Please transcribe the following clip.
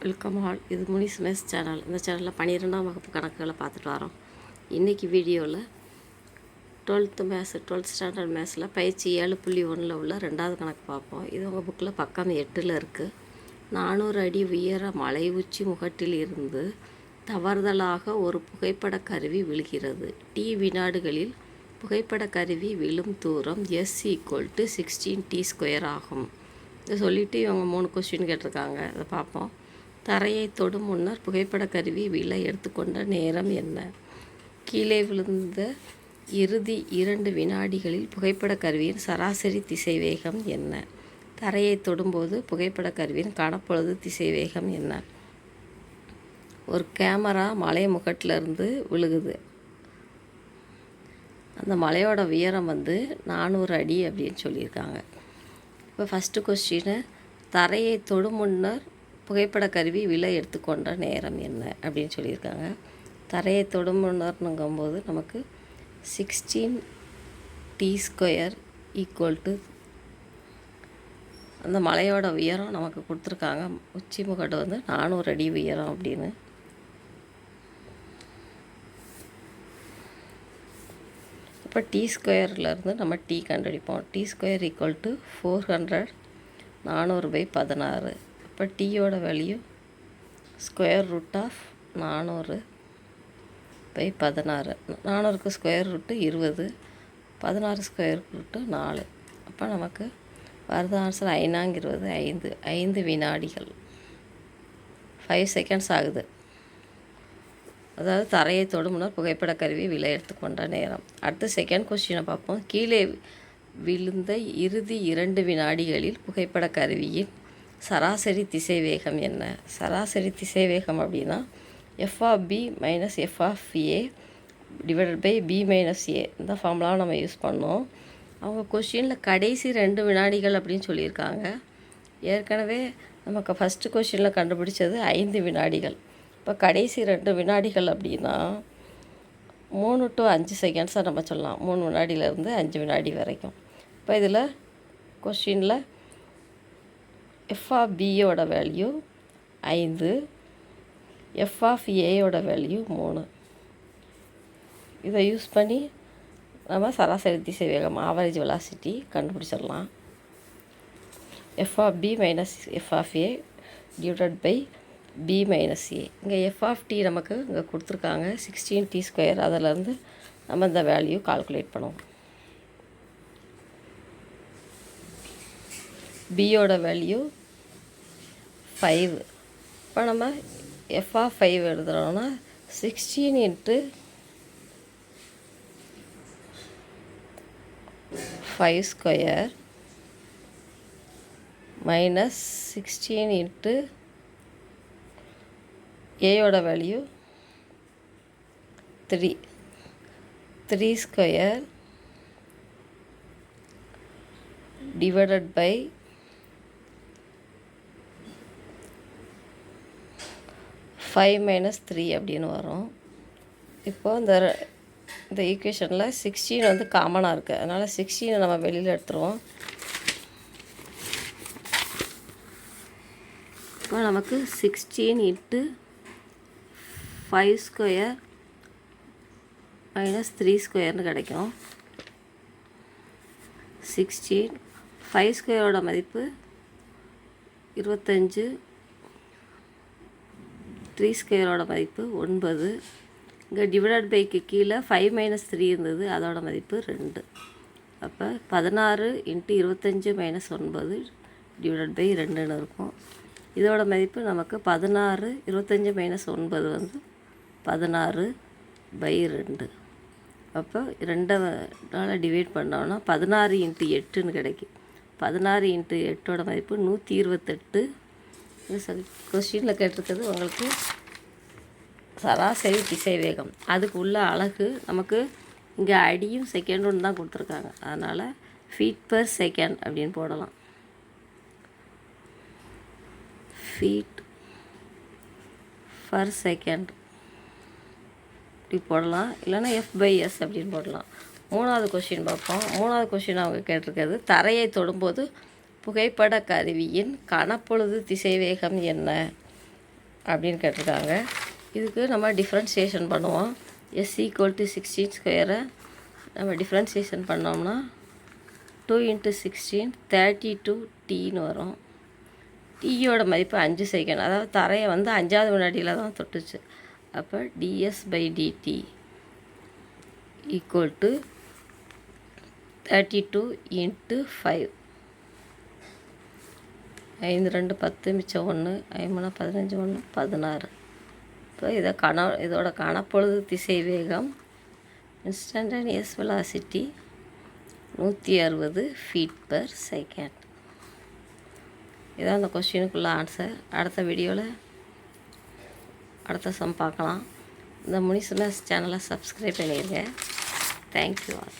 Welcome all. இது Munis maze channel. இந்த சேனலில் 12ஆம் வகுப்பு கணக்குகளை பார்த்துட்டு வரோம். இன்றைக்கி வீடியோவில் 12th ஸ்டாண்டர்ட் மேத்ஸில் பயிற்சி 7.1 உள்ள 2வது கணக்கு பார்ப்போம். இது உங்கள் புக்கில் பக்கம் 8 இருக்குது. 400 அடி உயர மலை உச்சி முகட்டில் இருந்து தவறுதலாக ஒரு புகைப்பட கருவி விழுகிறது. டி வினாடுகளில் புகைப்பட கருவி விழும் தூரம் S = 16t² ஆகும். இதை சொல்லிவிட்டு இவங்க 3 கொஸ்டின் கேட்டிருக்காங்க. அதை பார்ப்போம். தரையை தொடும் முன்னர் புகைப்பட கருவி விழ எடுத்துக்கொண்ட நேரம் என்ன? கீழே விழுந்த இறுதி 2 வினாடிகளில் புகைப்பட கருவியின் சராசரி திசைவேகம் என்ன? தரையை தொடும்போது புகைப்பட கருவியின் கணப்பொழுது திசைவேகம் என்ன? ஒரு கேமரா மலை முகட்டிலேருந்து விழுகுது. அந்த மலையோட உயரம் 400 அடி அப்படின்னு சொல்லியிருக்காங்க. இப்போ ஃபஸ்ட்டு கொஸ்டின், தரையை தொடும் முன்னர் புகைப்பட கருவி விழ எடுத்துக்கொண்ட நேரம் என்ன அப்படின்னு சொல்லியிருக்காங்க. தரையை தொடும் முன்னர்னுங்கும்போது நமக்கு 16t² அந்த மலையோட உயரம் நமக்கு கொடுத்துருக்காங்க. உச்சி முகடு 400 அடி உயரம் அப்படின்னு. இப்போ t²லேருந்து நம்ம t கண்டுபிடிப்போம். t² = 400 400/16. இப்போ டீயோட வேல்யூ √400/16. 400க்கு ஸ்கொயர் ரூட்டு 20, 16 √ 4. அப்போ நமக்கு வருது ஆன்சர் 5 வினாடிகள், 5 செகண்ட்ஸ் ஆகுது. அதாவது தரையை தொடும் முன்னர் புகைப்பட கருவி விழ எடுத்துக்கொண்ட நேரம். அடுத்து செகண்ட் கொஸ்டினை பார்ப்போம். கீழே விழுந்த இறுதி 2 வினாடிகளில் புகைப்பட கருவியின் சராசரி திசைவேகம் என்ன? சராசரி திசைவேகம் அப்படின்னா f(b - f(a) / b - a இந்த ஃபார்முலாவை நம்ம யூஸ் பண்ணோம். அவங்க கொஷினில் கடைசி 2 வினாடிகள் அப்படின்னு சொல்லியிருக்காங்க. ஏற்கனவே நமக்கு ஃபஸ்ட்டு கொஷினில் கண்டுபிடிச்சது 5 வினாடிகள். இப்போ கடைசி 2 வினாடிகள் அப்படின்னா 3 to 5 செகண்ட்ஸாக நம்ம சொல்லலாம். 3 வினாடியிலேருந்து 5 வினாடி வரைக்கும். இப்போ இதில் கொஷினில் f(b)யோட வேல்யூ 5, f(a)யோட வேல்யூ 3. இதை யூஸ் பண்ணி நம்ம சராசரி திசைவேகம் ஆவரேஜ் வெலாசிட்டி கண்டுபிடிச்சிடலாம். f(b - f(a) / b - a. இங்கே f(t) நமக்கு இங்கே கொடுத்துருக்காங்க 16t². அதிலேருந்து நம்ம இந்த வேல்யூ கால்குலேட் பண்ணுவோம். பியோட வேல்யூ 5. இப்போ நம்ம f(5) எழுதுகிறோன்னா 16 × 5² - 16 × a வேல்யூ 3² / 5 - 3 அப்படின்னு வரும். இப்போது இந்த ஈக்குவேஷனில் 16 காமனாக இருக்குது. அதனால் 16 நம்ம வெளியில் எடுத்துருவோம். இப்போ நமக்கு 16 × 5² - 3² கிடைக்கும். 16, 5² மதிப்பு 25, 3² மதிப்பு 9. இங்கே டிவைடட் பைக்கு கீழே 5 - 3 இருந்தது, அதோட மதிப்பு 2. அப்போ 16 × 25 - 9 / 2ன்னு இருக்கும். இதோட மதிப்பு நமக்கு 16, 25 - 9 16/2. அப்போ 2ஆல் டிவைட் பண்ணோன்னா 16 × 8ன்னு கிடைக்கும். 16 × 8ஓட மதிப்பு 128. கொஸ்டினில் கேட்டிருக்கிறது உங்களுக்கு சராசரி திசைவேகம். அதுக்கு உள்ள அலகு நமக்கு இங்கே அடியும் செகண்டும் தான் கொடுத்துருக்காங்க. அதனால் feet/second அப்படின்னு போடலாம். feet/second இப்படி போடலாம். இல்லைன்னா f/s அப்படின்னு போடலாம். 3வது கொஸ்டின் பார்ப்போம். 3வது கொஸ்டின் அவங்க கேட்டிருக்கிறது, தரையை தொடும்போது புகைப்பட கருவியின் கணப்பொழுது திசைவேகம் என்ன? அப்படின்னு கேட்டிருக்காங்க. இதுக்கு நம்ம டிஃப்ரென்சியேஷன் பண்ணுவோம். s = 16 ஸ்கொயரை நம்ம டிஃப்ரென்சியேஷன் பண்ணோம்னா 2 × 16 32 tன்னு வரும். டீயோட மதிப்பு 5 செகண்ட், அதாவது தரையை வந்து 5வது வினாடியில் தான் தொட்டுச்சு. அப்போ ds/dt = 32 × 5. 5 2 10 மிச்சம் 1, 5 3 15 1 16. இப்போ இதோட கணப்பொழுது திசைவேகம் இன்ஸ்டன்டேனியஸ் வெலாசிட்டி 160 feet/second. இதான் அந்த கொஸ்டினுக்குள்ள ஆன்சர். அடுத்த வீடியோவில் அடுத்த சம் பார்க்கலாம். இந்த முனிசுனஸ் சேனலை சப்ஸ்கிரைப் பண்ணிடுங்க. Thank you all.